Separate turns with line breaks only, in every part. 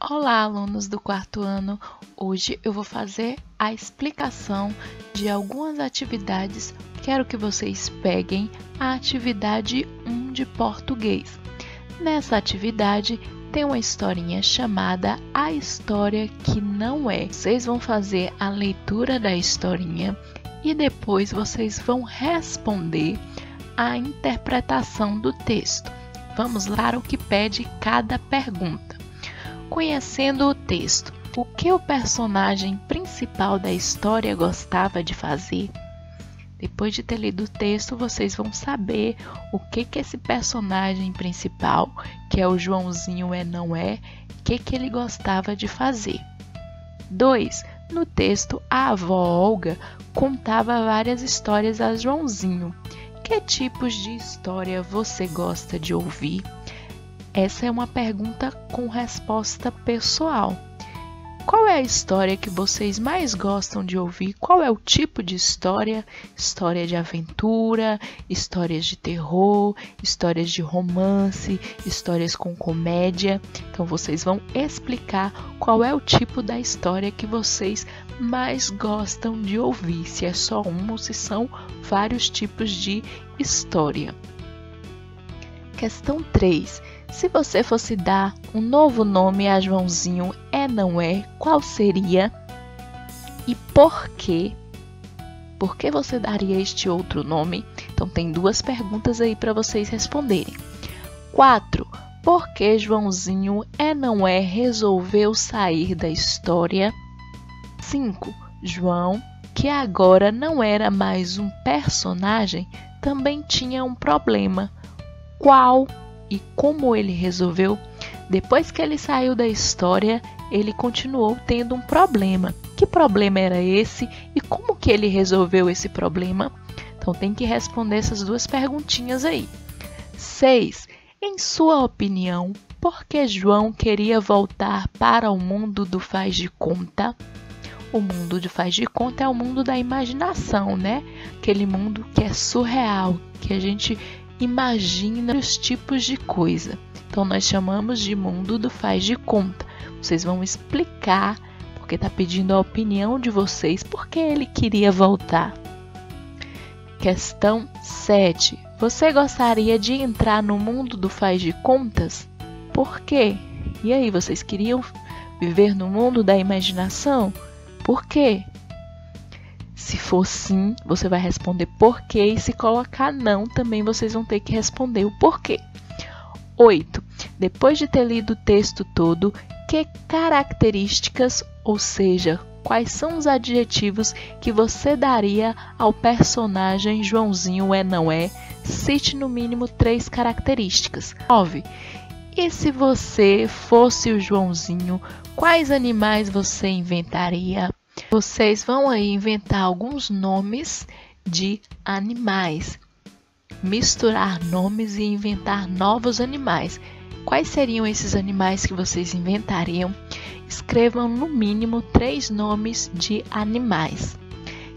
Olá, alunos do quarto ano! Hoje eu vou fazer a explicação de algumas atividades. Quero que vocês peguem a atividade 1 de português. Nessa atividade tem uma historinha chamada A História que Não É. Vocês vão fazer a leitura da historinha e depois vocês vão responder a interpretação do texto. Vamos lá o que pede cada pergunta. Conhecendo o texto, o que o personagem principal da história gostava de fazer? Depois de ter lido o texto, vocês vão saber o que esse personagem principal, que é o Joãozinho não é, o que ele gostava de fazer. 2. No texto, a avó Olga contava várias histórias a Joãozinho. Que tipos de história você gosta de ouvir? Essa é uma pergunta com resposta pessoal. Qual é a história que vocês mais gostam de ouvir? Qual é o tipo de história? História de aventura, histórias de terror, histórias de romance, histórias com comédia. Então vocês vão explicar qual é o tipo da história que vocês mais gostam de ouvir. Se é só uma ou se são vários tipos de história. Questão 3. Se você fosse dar um novo nome a Joãozinho não é, qual seria? E por quê? Por que você daria este outro nome? Então tem duas perguntas aí para vocês responderem. 4. Por que Joãozinho não é resolveu sair da história? 5. João, que agora não era mais um personagem, também tinha um problema. Qual e como ele resolveu? Depois que ele saiu da história, ele continuou tendo um problema. Que problema era esse e como que ele resolveu esse problema? Então tem que responder essas duas perguntinhas aí. 6. Em sua opinião, por que João queria voltar para o mundo do faz de conta? O mundo do faz de conta é o mundo da imaginação, né? Aquele mundo que é surreal, que a gente imagina os tipos de coisa. Então nós chamamos de mundo do faz de conta. Vocês vão explicar, porque está pedindo a opinião de vocês, por que ele queria voltar. Questão 7. Você gostaria de entrar no mundo do faz de contas? Por quê? E aí, vocês queriam viver no mundo da imaginação? Por quê? Se for sim, você vai responder por quê, e se colocar não, também vocês vão ter que responder o porquê. 8. Depois de ter lido o texto todo, que características, ou seja, quais são os adjetivos que você daria ao personagem Joãozinho não é? Cite no mínimo 3 características. 9. E se você fosse o Joãozinho, quais animais você inventaria? Vocês vão aí inventar alguns nomes de animais, misturar nomes e inventar novos animais. Quais seriam esses animais que vocês inventariam? Escrevam no mínimo 3 nomes de animais.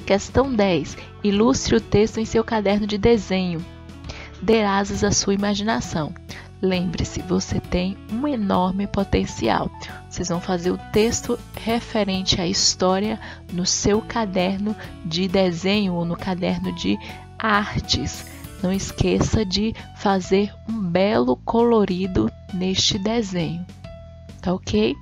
Questão 10. Ilustre o texto em seu caderno de desenho. Dê asas à sua imaginação. Lembre-se, você tem um enorme potencial. Vocês vão fazer o texto referente à história no seu caderno de desenho ou no caderno de artes. Não esqueça de fazer um belo colorido neste desenho. Tá ok?